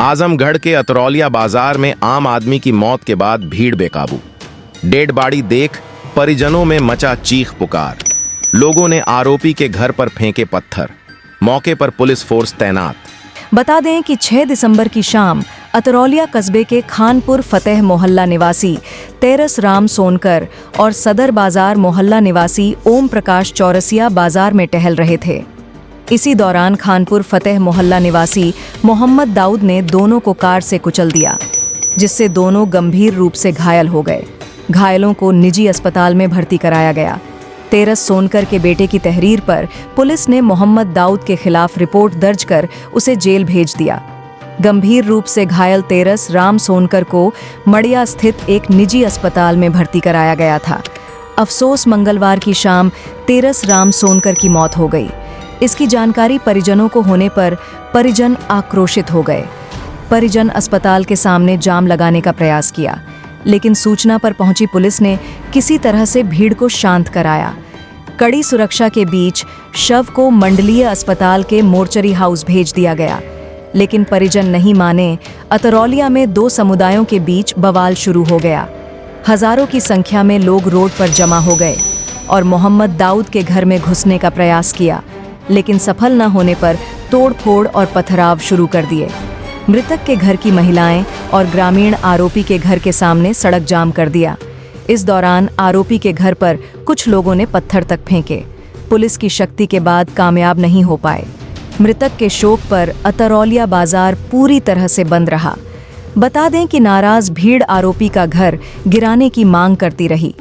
आजमगढ़ के अतरौलिया बाजार में आम आदमी की मौत के बाद भीड़ बेकाबू। डेड बॉडी देख परिजनों में मचा चीख पुकार। लोगों ने आरोपी के घर पर फेंके पत्थर। मौके पर पुलिस फोर्स तैनात। बता दें कि 6 दिसंबर की शाम अतरौलिया कस्बे के खानपुर फतेह मोहल्ला निवासी तेरस राम सोनकर और सदर बाजार मोहल्ला निवासी ओम प्रकाश चौरसिया बाजार में टहल रहे थे। इसी दौरान खानपुर फतेह मोहल्ला निवासी मोहम्मद दाऊद ने दोनों को कार से कुचल दिया, जिससे दोनों गंभीर रूप से घायल हो गए। घायलों को निजी अस्पताल में भर्ती कराया गया। तेरस सोनकर के बेटे की तहरीर पर पुलिस ने मोहम्मद दाऊद के खिलाफ रिपोर्ट दर्ज कर उसे जेल भेज दिया। गंभीर रूप से घायल तेरस राम सोनकर को मड़िया स्थित एक निजी अस्पताल में भर्ती कराया गया था। अफसोस मंगलवार की शाम तेरस राम सोनकर की मौत हो गई। इसकी जानकारी परिजनों को होने पर परिजन आक्रोशित हो गए। परिजन अस्पताल के सामने जाम लगाने का प्रयास किया, लेकिन सूचना पर पहुंची पुलिस ने किसी तरह से भीड़ को शांत कराया। कड़ी सुरक्षा के बीच शव को मंडलीय अस्पताल के मोर्चरी हाउस भेज दिया गया, लेकिन परिजन नहीं माने। अतरौलिया में 2 समुदायों के बीच बवाल शुरू हो गया। हजारों की संख्या में लोग रोड पर जमा हो गए और मोहम्मद दाऊद के घर में घुसने का प्रयास किया, लेकिन सफल न होने पर तोड़फोड़ और पथराव शुरू कर दिए। मृतक के घर की महिलाएं और ग्रामीण आरोपी के घर के सामने सड़क जाम कर दिया। इस दौरान आरोपी के घर पर कुछ लोगों ने पत्थर तक फेंके। पुलिस की शक्ति के बाद कामयाब नहीं हो पाए। मृतक के शोक पर अतरौलिया बाजार पूरी तरह से बंद रहा। बता दें कि नाराज भीड़ आरोपी का घर गिराने की मांग करती रही।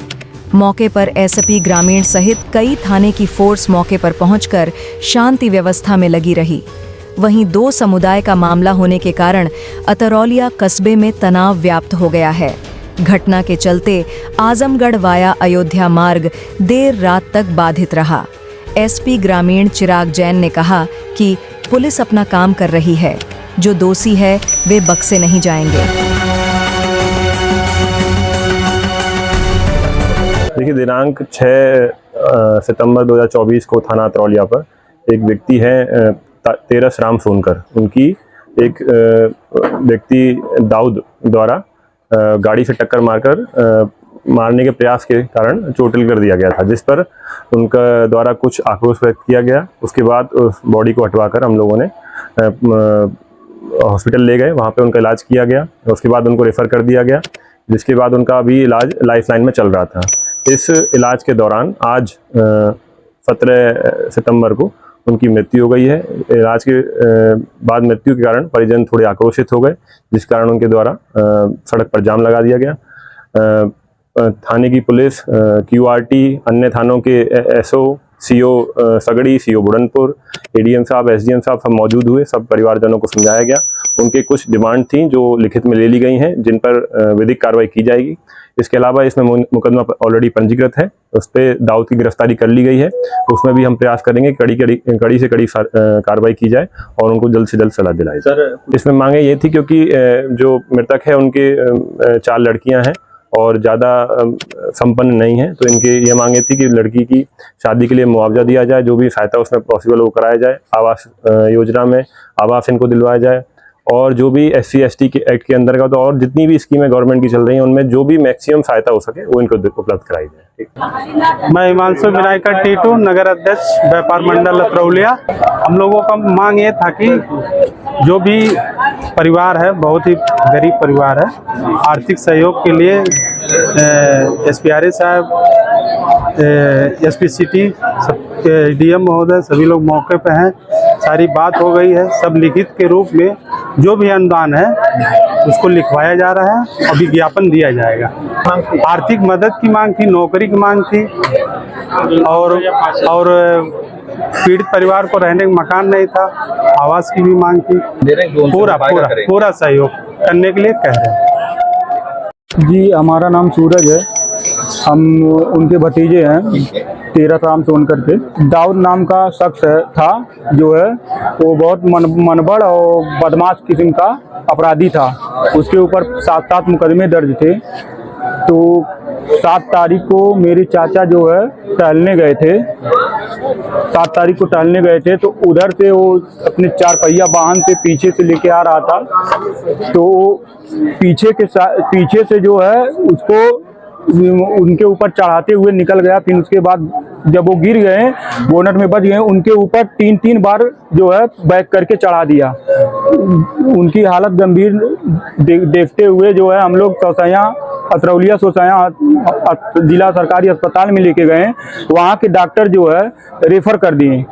मौके पर एसपी ग्रामीण सहित कई थाने की फोर्स मौके पर पहुंचकर शांति व्यवस्था में लगी रही। वहीं 2 समुदाय का मामला होने के कारण अतरौलिया कस्बे में तनाव व्याप्त हो गया है। घटना के चलते आजमगढ़ वाया अयोध्या मार्ग देर रात तक बाधित रहा। एसपी ग्रामीण चिराग जैन ने कहा कि पुलिस अपना काम कर रही है, जो दोषी है वे बख्शे नहीं जाएंगे। देखिए, दिनांक 6 सितंबर 2024 को थाना अतरौलिया पर एक व्यक्ति है तेरस राम सोनकर, उनकी एक व्यक्ति दाऊद द्वारा गाड़ी से टक्कर मारकर मारने के प्रयास के कारण चोटिल कर दिया गया था, जिस पर उनका द्वारा कुछ आक्रोश व्यक्त किया गया। उसके बाद उस बॉडी को हटवाकर हम लोगों ने हॉस्पिटल ले गए। वहाँ पे उनका इलाज किया गया। उसके बाद उनको रेफ़र कर दिया गया, जिसके बाद उनका अभी इलाज लाइफलाइन में चल रहा था। इस इलाज के दौरान आज 17 सितंबर को उनकी मृत्यु हो गई है। इलाज के बाद मृत्यु के कारण परिजन थोड़े आक्रोशित हो गए, जिस कारण उनके द्वारा सड़क पर जाम लगा दिया गया। थाने की पुलिस, क्यूआरटी, अन्य थानों के SO, CO Sagri, CO Budhanpur, ADM साहब, एसडीएम साहब सब मौजूद हुए। सब परिवारजनों को समझाया गया। उनके कुछ डिमांड थी जो लिखित में ले ली गई हैं, जिन पर विधिक कार्रवाई की जाएगी। इसके अलावा इसमें मुकदमा ऑलरेडी पंजीकृत है, उस पर दाऊद की गिरफ्तारी कर ली गई है। उसमें भी हम प्रयास करेंगे कड़ी से कड़ी कार्रवाई की जाए और उनको जल्द से जल्द सजा दिलाई जाए। इसमें मांगे ये थी, क्योंकि जो मृतक है उनके 4 लड़कियां हैं और ज़्यादा संपन्न नहीं है, तो इनके ये मांगे थी कि लड़की की शादी के लिए मुआवजा दिया जाए, जो भी सहायता उसमें पॉसिबल वो कराया जाए। आवास योजना में आवास इनको दिलवाया जाए, और जो भी SC ST के एक्ट के अंदर का तो और जितनी भी स्कीमें गवर्नमेंट की चल रही हैं, उनमें जो भी मैक्सिमम सहायता हो सके वो इनको उपलब्ध कराई जाए। ठीक। मैं हिमांशु विनायकर टीटू, नगर अध्यक्ष व्यापार मंडल अतरौलिया। हम लोगों का मांग ये था कि जो भी परिवार है, बहुत ही गरीब परिवार है, आर्थिक सहयोग के लिए SPRA साहब, SP सिटी, डीएम महोदय सभी लोग मौके पे हैं। सारी बात हो गई है। सब लिखित के रूप में जो भी अनुदान है उसको लिखवाया जा रहा है और विज्ञापन दिया जाएगा। आर्थिक मदद की मांग थी, नौकरी की मांग थी, और पीड़ित परिवार को रहने का मकान नहीं था, आवास की भी मांग थी। पूरा सहयोग करने के लिए कह रहे हैं। जी, हमारा नाम सूरज है। हम उनके भतीजे हैं, तेरस राम सोनकर के। दाऊद नाम का शख्स था, जो है वो बहुत मनबड़ और बदमाश किस्म का अपराधी था। उसके ऊपर 7 मुकदमे दर्ज थे। तो 7 तारीख को मेरे चाचा जो है टहलने गए थे, 7 तारीख को टहलने गए थे, तो उधर से वो अपने 4 पहिया वाहन से पीछे से लेके आ रहा था, तो वो पीछे से जो है उसको उनके ऊपर चढ़ाते हुए निकल गया। फिर उसके बाद जब वो गिर गए, बोनट में बच गए, उनके ऊपर 3 बार जो है बैक करके चढ़ा दिया। उनकी हालत गंभीर देखते हुए जो है हम लोग अतरौलिया जिला सरकारी अस्पताल में लेके गए। वहाँ के डॉक्टर जो है रेफर कर दिए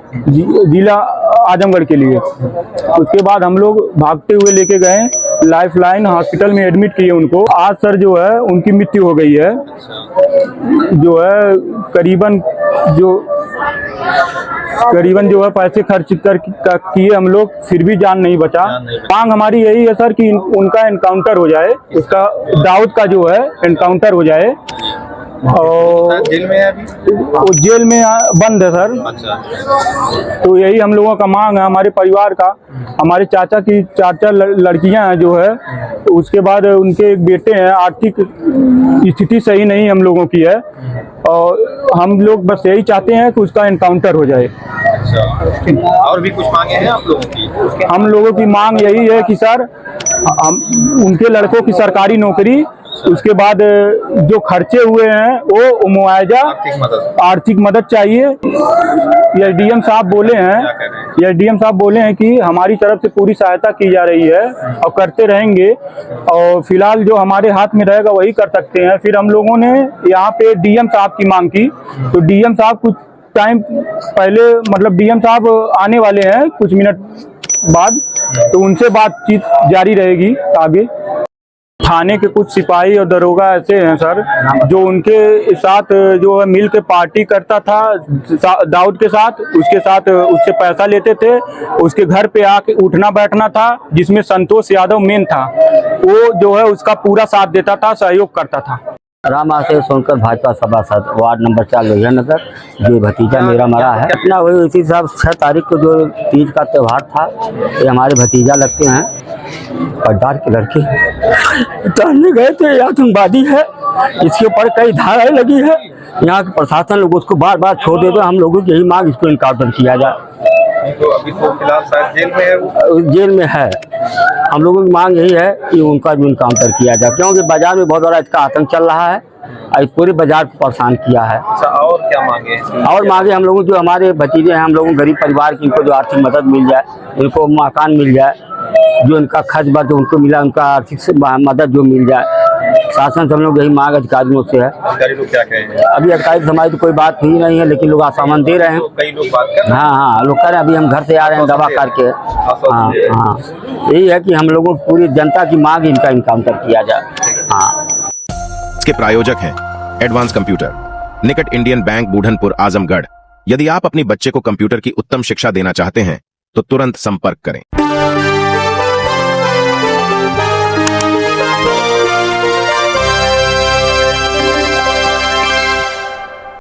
जिला आजमगढ़ के लिए। उसके बाद हम लोग भागते हुए लेके गए, लाइफलाइन हॉस्पिटल में एडमिट किए उनको। आज सर जो है उनकी मृत्यु हो गई है, जो है करीबन जो है पैसे खर्च कर किए हम लोग, फिर भी जान नहीं बचा। मांग हमारी यही है सर कि उनका एनकाउंटर हो जाए, उसका दाऊद का जो है एनकाउंटर हो जाए। और जेल में है अभी? वो जेल में बंद है सर। अच्छा। तो यही हम लोगों का मांग है, हमारे परिवार का। हमारे चाचा की 4 लड़कियां हैं जो है, उसके बाद उनके एक बेटे हैं। आर्थिक स्थिति सही नहीं हम लोगों की है, और हम लोग बस यही चाहते हैं कि उसका एनकाउंटर हो जाए। अच्छा। और भी कुछ मांगे हैं आप लोगों की? हम लोगों की मांग यही है कि सर उनके लड़कों की सरकारी नौकरी, उसके बाद जो खर्चे हुए हैं वो मुआवजा, आर्थिक मदद चाहिए। एसडीएम साहब बोले हैं कि हमारी तरफ से पूरी सहायता की जा रही है और करते रहेंगे, और फिलहाल जो हमारे हाथ में रहेगा वही कर सकते हैं। फिर हम लोगों ने यहाँ पे डीएम साहब की मांग की, तो डीएम साहब कुछ टाइम पहले, मतलब डीएम साहब आने वाले हैं कुछ मिनट बाद, तो उनसे बातचीत जारी रहेगी आगे। थाने के कुछ सिपाही और दरोगा ऐसे हैं सर, जो उनके साथ जो है मिल के पार्टी करता था दाऊद के साथ, उससे पैसा लेते थे, उसके घर पे आके उठना बैठना था, जिसमें संतोष यादव मेन था। वो जो है उसका पूरा साथ देता था, सहयोग करता था। राम आशीष सोनकर, भाजपा सभासद, वार्ड नंबर 4 लोहिया नगर। जो भतीजा मेरा मरा है, घटना हुई इसी साहब 6 तारीख को, जो तीज का त्यौहार था। ये हमारे भतीजा लगते हैं, पट्टार के लड़के टहलने गए थे। आतंकवादी है, इसके ऊपर कई धाराएं लगी है। यहाँ के प्रशासन लोग उसको बार बार छोड़ देते। हम लोगों की यही मांग, इसको इनकाउंटर किया जाए। तो अभी तो फिलहाल शायद जेल में है वो। जेल में है। हम लोगों की मांग यही है कि उनका भी इनकाउंटर किया जाए, क्योंकि बाजार में बहुत बड़ा इसका आतंक चल रहा है, और पूरे बाजार को परेशान किया है। और क्या मांगे? और मांगे हम लोगों, जो हमारे भतीजे हैं, हम लोगों गरीब परिवार की, इनको जो आर्थिक मदद मिल जाए, इनको मकान मिल जाए, जो इनका खर्च बा जो उनको मिला, उनका आर्थिक मदद जो मिल जाए। शासन से हम लोग यही मांग अधिकारियों से है। अधिकारी लोग क्या कहें? अभी अधिकारी हमारी तो कोई बात हुई नहीं है, लेकिन लोग आसामान दे रहे हैं। कई लोग बात कर रहे हैं। हाँ, लोग कह रहे हैं अभी हम घर से आ रहे हैं दवा करके। हाँ, यही है कि हम लोगों पूरी जनता की मांग, इनका इनकाउंटर किया जाए। हाँ। इसके प्रायोजक हैं एडवांस कंप्यूटर, निकट इंडियन बैंक, बूढ़नपुर, आजमगढ़। यदि आप अपनी बच्चे को कंप्यूटर की उत्तम शिक्षा देना चाहते हैं तो तुरंत संपर्क करें।